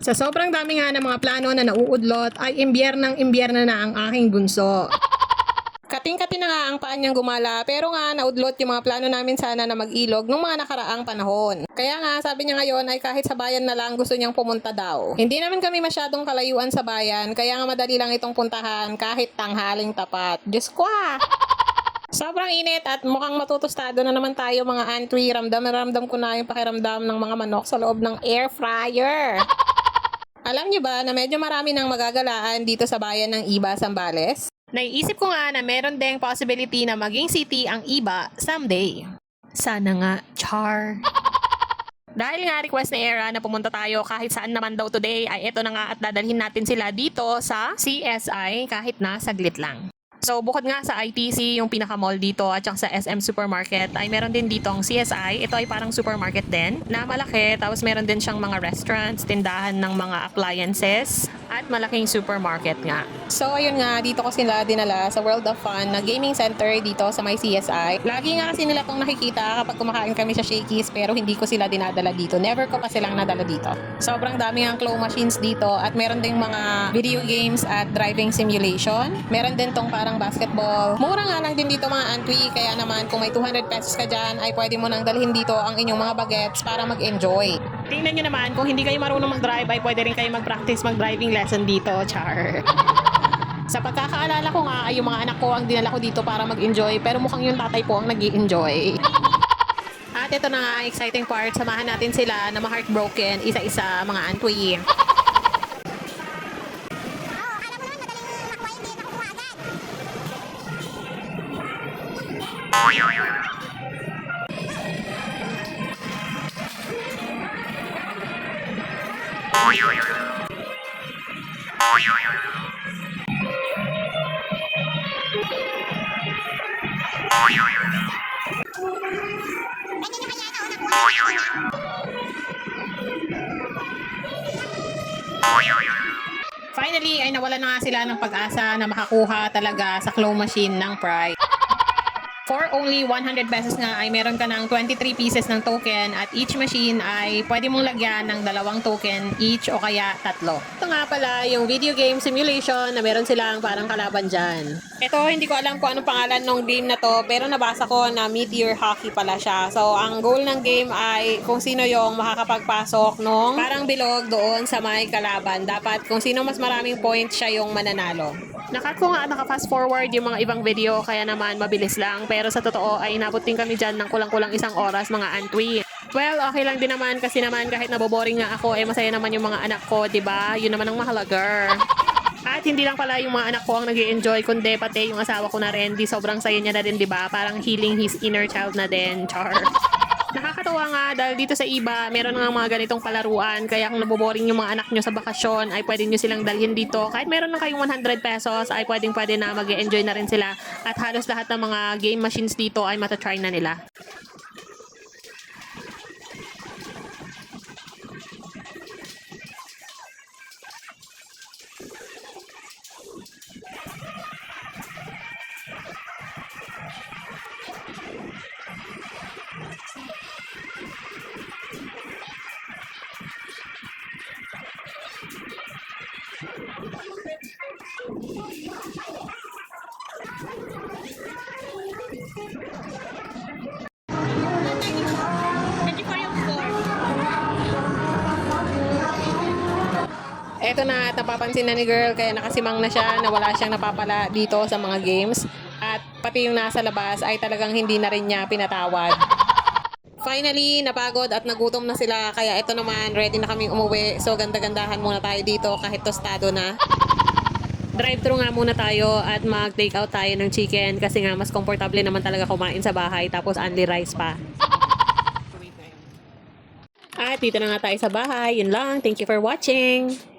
Sa sobrang dami nga ng mga plano na nauudlot ay imbyernang-imbyerna na ang aking bunso. Kating-kati na nga ang paan niyang gumala pero nga naudlot yung mga plano namin sana na mag-ilog nung mga nakaraang panahon. Kaya nga sabi niya ngayon ay kahit sa bayan na lang gusto niyang pumunta daw. Hindi naman kami masyadong kalayuan sa bayan kaya nga madali lang itong puntahan kahit tanghaling tapat. Diyos ko ah! Sobrang init at mukhang matutustado na naman tayo mga antwi. Ramdam na ramdam ko na yung pakiramdam ng mga manok sa loob ng air fryer. Alam niyo ba na medyo marami nang magagalaan dito sa bayan ng Iba, Zambales? Naiisip ko nga na meron ding possibility na maging city ang Iba someday. Sana nga, char. Dahil nga request ni Era na pumunta tayo kahit saan naman daw today, ay eto na nga at dadalhin natin sila dito sa CSI kahit na saglit lang. So bukod nga sa ITC, yung pinaka-mall dito at saka sa SM Supermarket, ay meron din dito ang CSI. Ito ay parang supermarket din na malaki. Tapos meron din siyang mga restaurants, tindahan ng mga appliances at malaking supermarket nga. So ayun nga, dito ko sila dinala sa World of Fun na gaming center dito sa may CSI. Lagi nga kasi nila itong nakikita kapag kumakain kami sa Shakey's pero hindi ko sila dinadala dito. Never ko pa silang nadala dito. Sobrang dami ang claw machines dito at meron ding mga video games at driving simulation. Meron din tong parang basketball. Mura nga lang din dito mga antwi, kaya naman kung may 200 pesos ka dyan ay pwede mo nang dalhin dito ang inyong mga bagets para mag-enjoy. Tingnan nyo naman, kung hindi kayo marunong mag-drive ay pwede rin kayo mag-practice mag-driving lesson dito, char. Sa pagkakaalala ko nga ay yung mga anak ko ang dinala ko dito para mag-enjoy pero mukhang yung tatay po ang nag-i-enjoy. At ito na nga ang exciting part, samahan natin sila na ma-heartbroken isa-isa mga antwi. Finally ay nawala na nga sila ng pag-asa na makakuha talaga sa claw machine ng prize. For only 100 pesos nga ay meron ka ng 23 pieces ng token at each machine ay pwede mong lagyan ng 2 token each o kaya 3. Ito nga pala yung video game simulation na meron silang parang kalaban dyan. Ito hindi ko alam kung anong pangalan ng game na to pero nabasa ko na Meteor Hockey pala siya. So ang goal ng game ay kung sino yung makakapagpasok nung parang bilog doon sa may kalaban. Dapat kung sino mas maraming points siya yung mananalo. Nakat ko nga naka-fast forward yung mga ibang video kaya naman mabilis lang pero sa totoo ay inabot din kami dyan ng kulang-kulang 1 oras mga antwi. Well, okay lang din naman kasi naman kahit naboboring nga ako masaya naman yung mga anak ko, 'di ba? Yun naman ang mahalaga. At hindi lang pala yung mga anak ko ang nag-i-enjoy kundi pati yung asawa ko na rin, di sobrang saya niya na din, 'di ba? Parang healing his inner child na din, char. Nakakatawa nga dahil dito sa Iba, meron nga mga ganitong palaruan kaya kung naboboring yung mga anak nyo sa bakasyon ay pwede nyo silang dalhin dito. Kahit meron na kayong 100 pesos ay pwede na mag-enjoy na rin sila at halos lahat ng mga game machines dito ay matatry na nila. Eto na at napapansin na ni girl kaya nakasimang na siya na wala siyang napapala dito sa mga games at pati yung nasa labas ay talagang hindi na rin niya pinatawad. Finally, napagod at nagutom na sila kaya ito naman ready na kaming umuwi so ganda-gandahan muna tayo dito kahit tostado na. Drive-thru nga muna tayo at mag-take out tayo ng chicken kasi nga mas komportable naman talaga kumain sa bahay tapos only rice pa. At dito na nga tayo sa bahay. Yun lang. Thank you for watching.